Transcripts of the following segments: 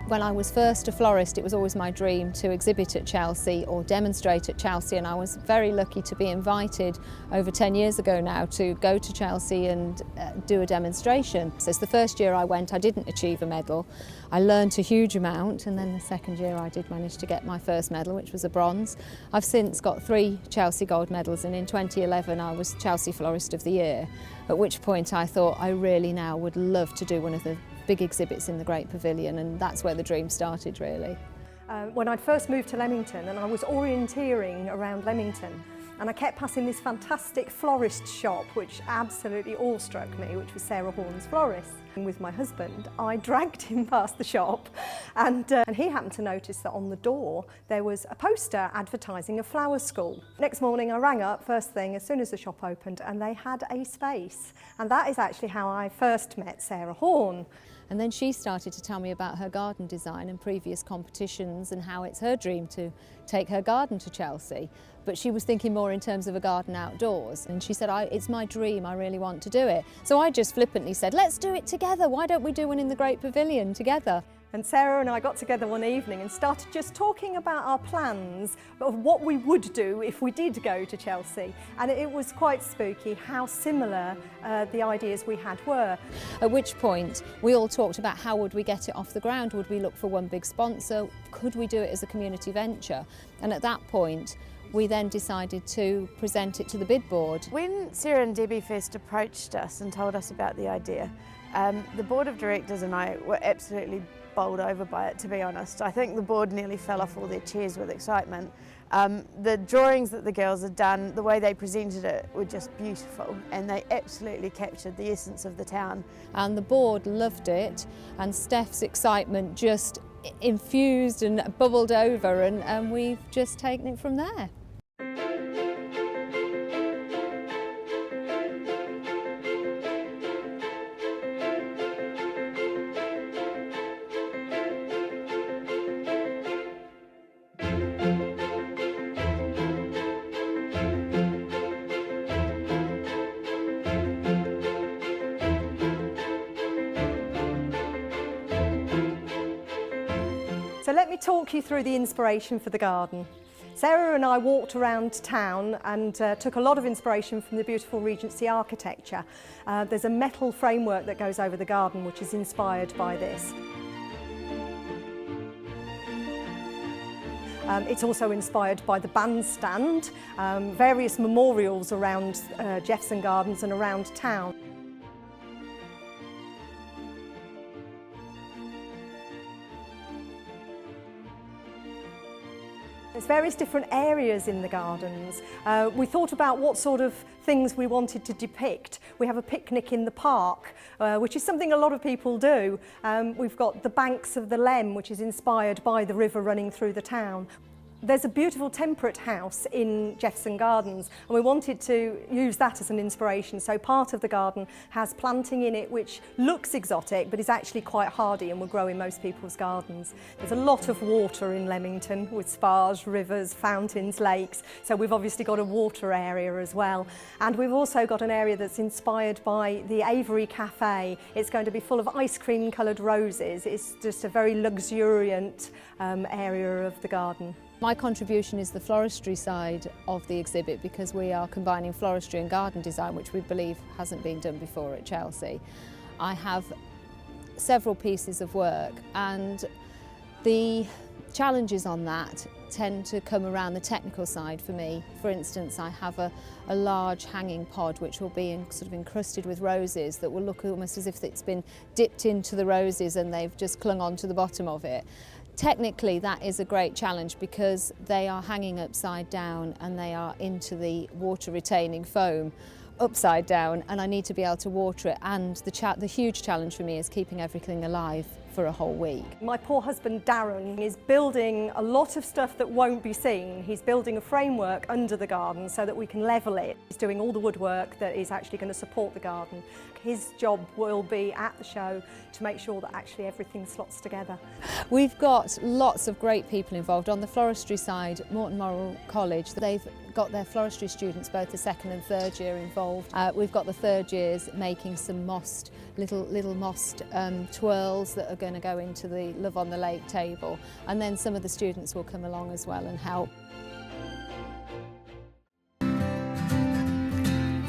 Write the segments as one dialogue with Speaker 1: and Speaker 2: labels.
Speaker 1: When I was first a florist, it was always my dream to exhibit at Chelsea or demonstrate at Chelsea, and I was very lucky to be invited over 10 years ago now to go to Chelsea and do a demonstration. So it's the first year I went, I didn't achieve a medal. I learnt a huge amount, and then the second year I did manage to get my first medal, which was a bronze. I've since got 3 Chelsea gold medals, and in 2011 I was Chelsea Florist of the Year, at which point I thought I really now would love to do one of the big exhibits in the Great Pavilion, and that's where the dream started really.
Speaker 2: When I'd first moved to Leamington, and I was orienteering around Leamington, and I kept passing this fantastic florist shop which absolutely awestruck me, which was Sarah Horne's Florist. And with my husband, I dragged him past the shop, and he happened to notice that on the door there was a poster advertising a flower school. Next morning I rang up first thing as soon as the shop opened, and they had a space, and that is actually how I first met Sarah Horne.
Speaker 1: And then she started to tell me about her garden design and previous competitions and how it's her dream to take her garden to Chelsea. But she was thinking more in terms of a garden outdoors. And she said, it's my dream, I really want to do it. So I just flippantly said, let's do it together. Why don't we do one in the Great Pavilion together?
Speaker 2: And Sarah and I got together one evening and started just talking about our plans of what we would do if we did go to Chelsea. And it was quite spooky how similar the ideas we had were.
Speaker 1: At which point we all talked about how would we get it off the ground? Would we look for one big sponsor? Could we do it as a community venture? And at that point we then decided to present it to the bid board.
Speaker 3: When Sarah and Debbie first approached us and told us about the idea, the board of directors and I were absolutely bowled over by it, to be honest. I think the board nearly fell off all their chairs with excitement. The drawings that the girls had done, the way they presented it, were just beautiful, and they absolutely captured the essence of the town.
Speaker 1: And the board loved it, and Steph's excitement just infused and bubbled over, and we've just taken it from there.
Speaker 2: So let me talk you through the inspiration for the garden. Sarah and I walked around town and took a lot of inspiration from the beautiful Regency architecture. There's a metal framework that goes over the garden which is inspired by this. It's also inspired by the bandstand, various memorials around Jephson Gardens and around town. There's various different areas in the gardens. We thought about what sort of things we wanted to depict. We have a picnic in the park, which is something a lot of people do. We've got the banks of the Leam, which is inspired by the river running through the town. There's a beautiful temperate house in Jephson Gardens, and we wanted to use that as an inspiration. So part of the garden has planting in it which looks exotic but is actually quite hardy and will grow in most people's gardens. There's a lot of water in Leamington with spas, rivers, fountains, lakes, so we've obviously got a water area as well. And we've also got an area that's inspired by the Avery Cafe. It's going to be full of ice cream coloured roses. It's just a very luxuriant area of the garden.
Speaker 1: My contribution is the floristry side of the exhibit, because we are combining floristry and garden design, which we believe hasn't been done before at Chelsea. I have several pieces of work, and the challenges on that tend to come around the technical side for me. For instance, I have a large hanging pod which will be sort of encrusted with roses that will look almost as if it's been dipped into the roses and they've just clung onto the bottom of it. Technically that is a great challenge because they are hanging upside down and they are into the water retaining foam upside down, and I need to be able to water it, and the huge challenge for me is keeping everything alive for a whole week.
Speaker 2: My poor husband Darren is building a lot of stuff that won't be seen. He's building a framework under the garden so that we can level it. He's doing all the woodwork that is actually going to support the garden. his job will be at the show to make sure that actually everything slots together.
Speaker 1: We've got lots of great people involved. On the floristry side, Morton Moral College, they've got their floristry students, both the second and third year, involved. We've got the third years making some mossed, little mossed twirls that are going to go into the Love on the Lake table, and then some of the students will come along as well and help.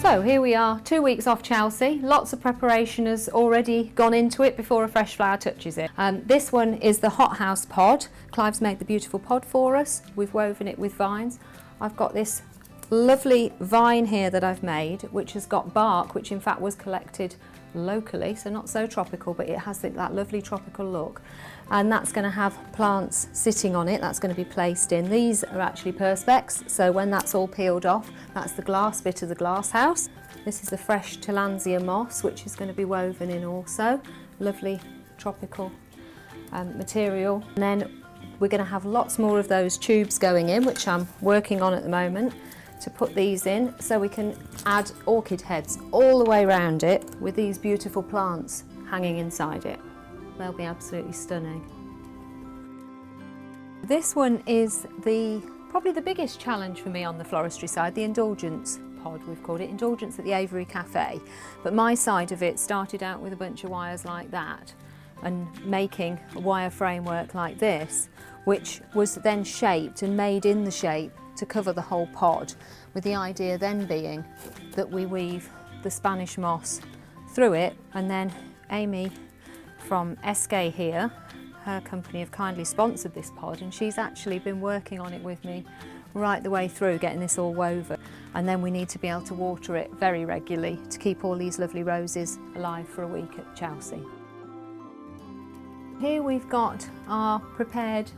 Speaker 1: So here we are, 2 weeks off Chelsea. Lots of preparation has already gone into it before a fresh flower touches it. This one is the hothouse pod. Clive's made the beautiful pod for us. We've woven it with vines. I've got this lovely vine here that I've made, which has got bark, which in fact was collected locally, so not so tropical, but it has that lovely tropical look. And that's going to have plants sitting on it. That's going to be placed in. These are actually perspex, so when that's all peeled off, that's the glass bit of the glass house. This is the fresh tillandsia moss, which is going to be woven in also. Lovely tropical material. And then we're going to have lots more of those tubes going in, which I'm working on at the moment, to put these in, so we can add orchid heads all the way around it with these beautiful plants hanging inside it. They'll be absolutely stunning. This one is probably the biggest challenge for me on the floristry side, the indulgence pod, we've called it, indulgence at the Aviary Cafe. But my side of it started out with a bunch of wires like that and making a wire framework like this, which was then shaped and made in the shape to cover the whole pod, with the idea then being that we weave the Spanish moss through it, and then Amy from SK here, her company, have kindly sponsored this pod, and she's actually been working on it with me right the way through, getting this all woven. And then we need to be able to water it very regularly to keep all these lovely roses alive for a week at Chelsea. Here we've got our prepared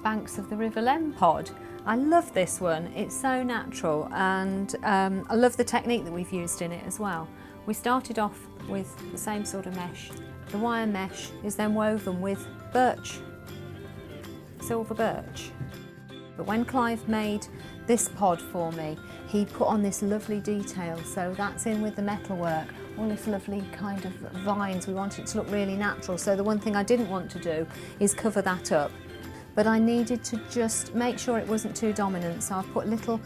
Speaker 1: banks of the River Leam pod. I love this one, it's so natural, and I love the technique that we've used in it as well. We started off with the same sort of mesh. The wire mesh is then woven with birch, silver birch. But when Clive made this pod for me, he put on this lovely detail, so that's in with the metalwork, all this lovely kind of vines. We want it to look really natural, so the one thing I didn't want to do is cover that up. But I needed to just make sure it wasn't too dominant, so I've put little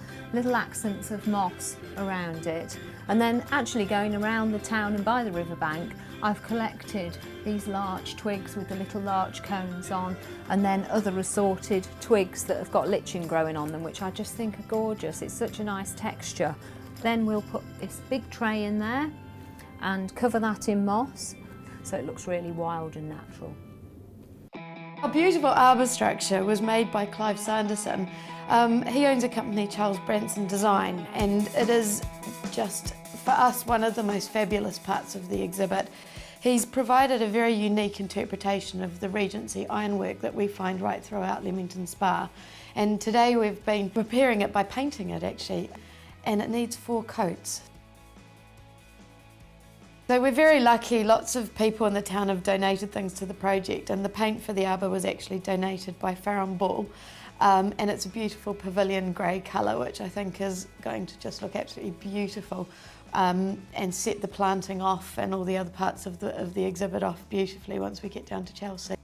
Speaker 1: accents of moss around it. And then actually going around the town and by the riverbank, I've collected these larch twigs with the little larch cones on, and then other assorted twigs that have got lichen growing on them, which I just think are gorgeous. It's such a nice texture. Then we'll put this big tray in there and cover that in moss, so it looks really wild and natural.
Speaker 3: Our beautiful arbour structure was made by Clive Sanderson. He owns a company, Charles Branson Design, and it is just, for us, one of the most fabulous parts of the exhibit. He's provided a very unique interpretation of the Regency ironwork that we find right throughout Leamington Spa. And today we've been preparing it by painting it actually, and it needs 4 coats. So we're very lucky, lots of people in the town have donated things to the project, and the paint for the arbour was actually donated by Farron Ball, and it's a beautiful pavilion grey colour, which I think is going to just look absolutely beautiful, and set the planting off and all the other parts of the exhibit off beautifully once we get down to Chelsea.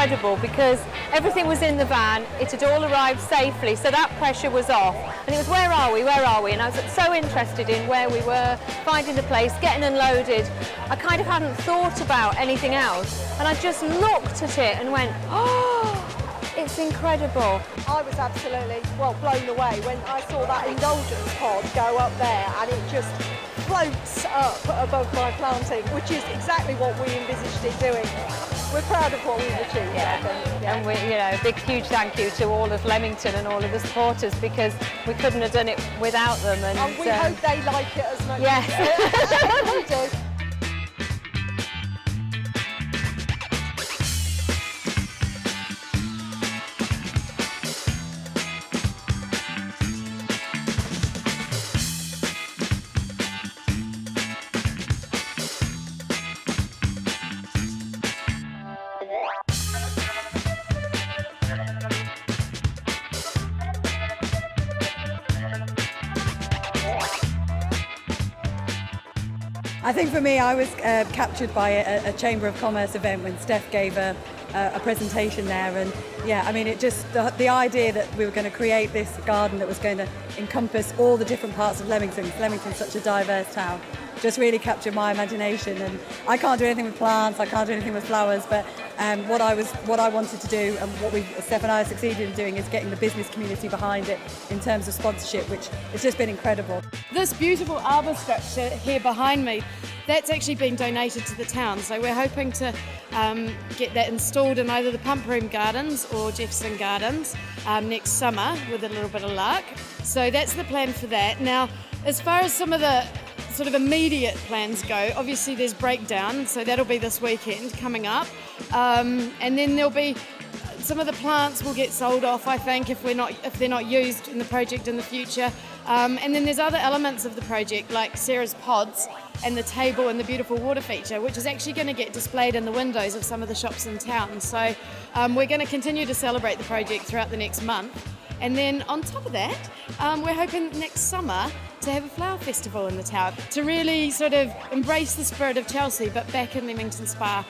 Speaker 1: incredible because everything was in the van, it had all arrived safely, so that pressure was off. And it was, where are we? And I was so interested in where we were, finding the place, getting unloaded. I kind of hadn't thought about anything else, and I just looked at it and went, oh, it's incredible.
Speaker 2: I was absolutely, well, blown away when I saw that indulgence pod go up there, and it just floats up above my planting, which is exactly what we envisaged it doing. We're proud of what we've achieved, I think. Yeah.
Speaker 1: And we, big huge thank you to all of Leamington and all of the supporters, because we couldn't have done it without them.
Speaker 2: And we hope they like it as much
Speaker 1: yes.
Speaker 2: as we do.
Speaker 4: I think for me, I was captured by a Chamber of Commerce event when Steph gave a presentation there, and yeah, I mean, it just the idea that we were going to create this garden that was going to encompass all the different parts of Leamington. Leamington's such a diverse town. Just really captured my imagination, and I can't do anything with plants, I can't do anything with flowers, but what I wanted to do, and what Steph and I succeeded in doing, is getting the business community behind it in terms of sponsorship, which has just been incredible.
Speaker 5: This beautiful arbour structure here behind me, that's actually been donated to the town, so we're hoping to get that installed in either the Pump Room Gardens or Jephson Gardens next summer with a little bit of luck. So that's the plan for that. Now, as far as some of the sort of immediate plans go, obviously there's Breakdown, so that'll be this weekend coming up, and then there'll be some of the plants will get sold off, I think, if they're not used in the project in the future, and then there's other elements of the project like Sarah's pods and the table and the beautiful water feature, which is actually going to get displayed in the windows of some of the shops in town. So we're going to continue to celebrate the project throughout the next month. And then on top of that, we're hoping next summer to have a flower festival in the town to really sort of embrace the spirit of Chelsea, but back in Leamington Spa.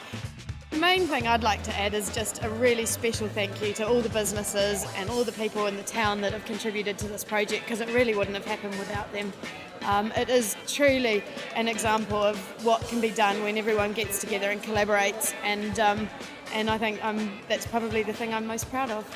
Speaker 5: The main thing I'd like to add is just a really special thank you to all the businesses and all the people in the town that have contributed to this project, because it really wouldn't have happened without them. It is truly an example of what can be done when everyone gets together and collaborates, and I think that's probably the thing I'm most proud of.